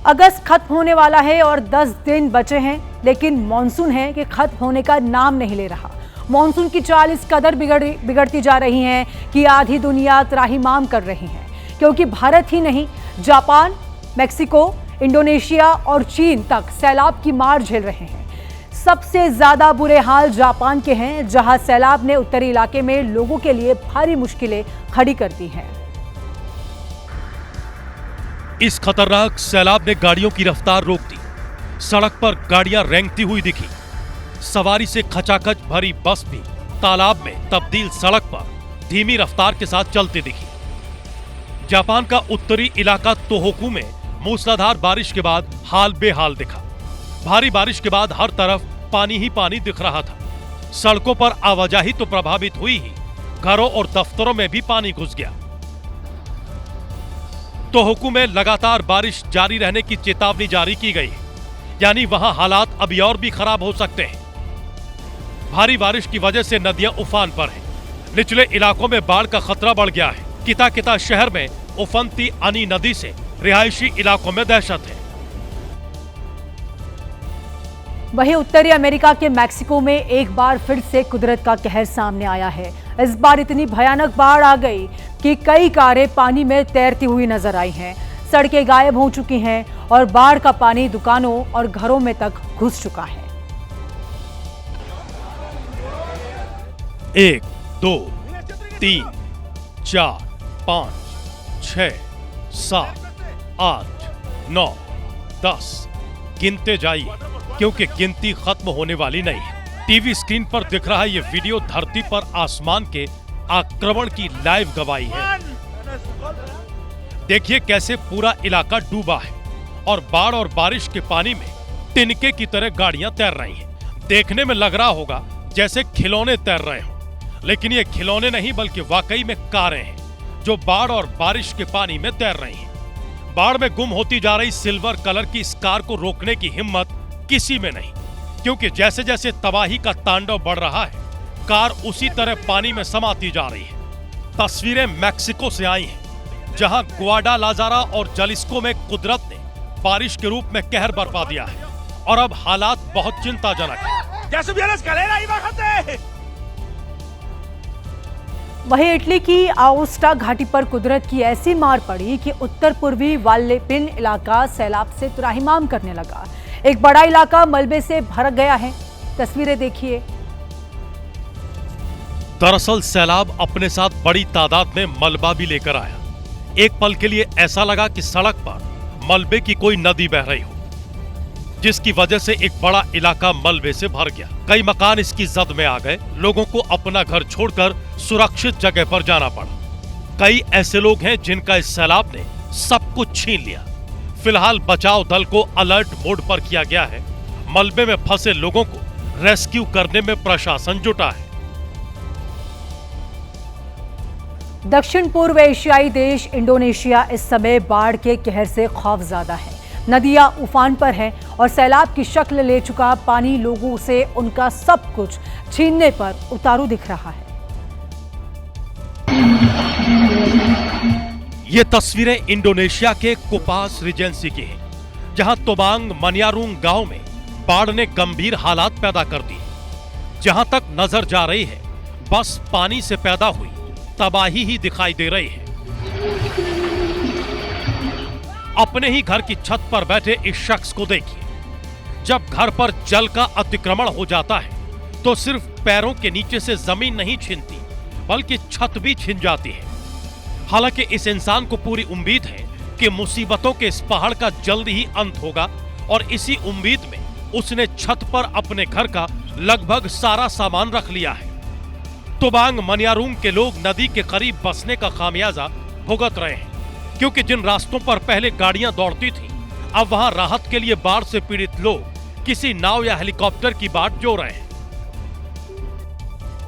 अगस्त खत्म होने वाला है और 10 दिन बचे हैं, लेकिन मॉनसून है कि खत्म होने का नाम नहीं ले रहा। मॉनसून की चाल इस कदर बिगड़ती जा रही है कि आधी दुनिया त्राहिमाम कर रही है, क्योंकि भारत ही नहीं, जापान, मेक्सिको, इंडोनेशिया और चीन तक सैलाब की मार झेल रहे हैं। सबसे ज्यादा बुरे हाल जापान के हैं, जहां सैलाब ने उत्तरी इलाके में लोगों के लिए भारी मुश्किलें खड़ी कर दी हैं। इस खतरनाक सैलाब ने गाड़ियों की रफ्तार रोक दी। सड़क पर गाड़ियां रेंगती हुई दिखी। सवारी से खचाखच भरी बस भी तालाब में तब्दील सड़क पर धीमी रफ्तार के साथ चलती दिखी। जापान का उत्तरी इलाका तोहोकू में मूसलाधार बारिश के बाद हाल बेहाल दिखा। भारी बारिश के बाद हर तरफ पानी ही पानी दिख रहा था। सड़कों पर आवाजाही तो प्रभावित हुई ही, घरों और दफ्तरों में भी पानी घुस गया। तोहोकू में लगातार बारिश जारी रहने की चेतावनी जारी की गई, यानी वहां हालात अभी और भी खराब हो सकते हैं। भारी बारिश की वजह से नदियां उफान पर हैं। निचले इलाकों में बाढ़ का खतरा बढ़ गया है। किता किता शहर में उफनती अनी नदी से रिहायशी इलाकों में दहशत है। वहीं उत्तरी अमेरिका के मैक्सिको में एक बार फिर से कुदरत का कहर सामने आया है। इस बार इतनी भयानक बाढ़ आ गई कि कई कारें पानी में तैरती हुई नजर आई हैं। सड़कें गायब हो चुकी हैं और बाढ़ का पानी दुकानों और घरों में तक घुस चुका है। 1, 2, 3, 4, 5, 6, 7, 8, 9, 10 गिनते जाइए, क्योंकि गिनती खत्म होने वाली नहीं है। टीवी स्क्रीन पर दिख रहा ये वीडियो धरती पर आसमान के आक्रमण की लाइव गवाही है। देखिए कैसे पूरा इलाका डूबा है और बाढ़ और बारिश के पानी में तिनके की तरह गाड़ियां तैर रही हैं। देखने में लग रहा होगा जैसे खिलौने तैर रहे हों, लेकिन ये खिलौने नहीं बल्कि वाकई में कारें हैं जो बाढ़ और बारिश के पानी में तैर रही हैं। बाढ़ में गुम होती जा रही सिल्वर कलर की इस कार को रोकने की हिम्मत किसी में नहीं, क्योंकि जैसे जैसे तबाही का तांडव बढ़ रहा है, कार उसी तरह पानी में समाती जा रही है। तस्वीरें मैक्सिको से आई हैं, जहां ग्वाडालाजारा और जलिस्को में कुदरत ने बारिश के रूप में कहर बरपा दिया है और अब हालात बहुत चिंताजनक हैं। वहीं इटली की आओस्टा घाटी पर कुदरत की ऐसी मार पड़ी कि उत्तर पूर्वी वाल्लेपिन इलाका सैलाब से त्राहिमाम करने लगा। एक बड़ा इलाका मलबे से भर गया है। तस्वीरें देखिए। दरअसल सैलाब अपने साथ बड़ी तादाद में मलबा भी लेकर आया। एक पल के लिए ऐसा लगा कि सड़क पर मलबे की कोई नदी बह रही हो, जिसकी वजह से एक बड़ा इलाका मलबे से भर गया। कई मकान इसकी जद में आ गए। लोगों को अपना घर छोड़कर सुरक्षित जगह पर जाना पड़ा। कई ऐसे लोग हैं जिनका इस सैलाब ने सब कुछ छीन लिया। फिलहाल बचाव दल को अलर्ट मोड पर किया गया है। मलबे में फंसे लोगों को रेस्क्यू करने में प्रशासन जुटा है। दक्षिण पूर्व एशियाई देश इंडोनेशिया इस समय बाढ़ के कहर से खौफज़दा है। नदियां उफान पर हैं और सैलाब की शक्ल ले चुका पानी लोगों से उनका सब कुछ छीनने पर उतारू दिख रहा है। ये तस्वीरें इंडोनेशिया के कुपास रिजेंसी की हैं, जहां तोबांग मनियारुंग गांव में बाढ़ ने गंभीर हालात पैदा कर दी। जहां तक नजर जा रही है, बस पानी से पैदा हुई तबाही ही दिखाई दे रही है। अपने ही घर की छत पर बैठे इस शख्स को देखिए। जब घर पर जल का अतिक्रमण हो जाता है तो सिर्फ पैरों के नीचे से जमीन नहीं छिनती, बल्कि छत भी छिन जाती है। हालांकि इस इंसान को पूरी उम्मीद है कि मुसीबतों के इस पहाड़ का जल्द ही अंत होगा और इसी उम्मीद में उसने छत पर अपने घर का लगभग सारा सामान रख लिया है। तोबांग मनियारुंग के लोग नदी के करीब बसने का खामियाजा भुगत रहे हैं, क्योंकि जिन रास्तों पर पहले गाड़ियां दौड़ती थीं, अब वहां राहत के लिए बाढ़ से पीड़ित लोग किसी नाव या हेलीकॉप्टर की बाट जो रहे हैं।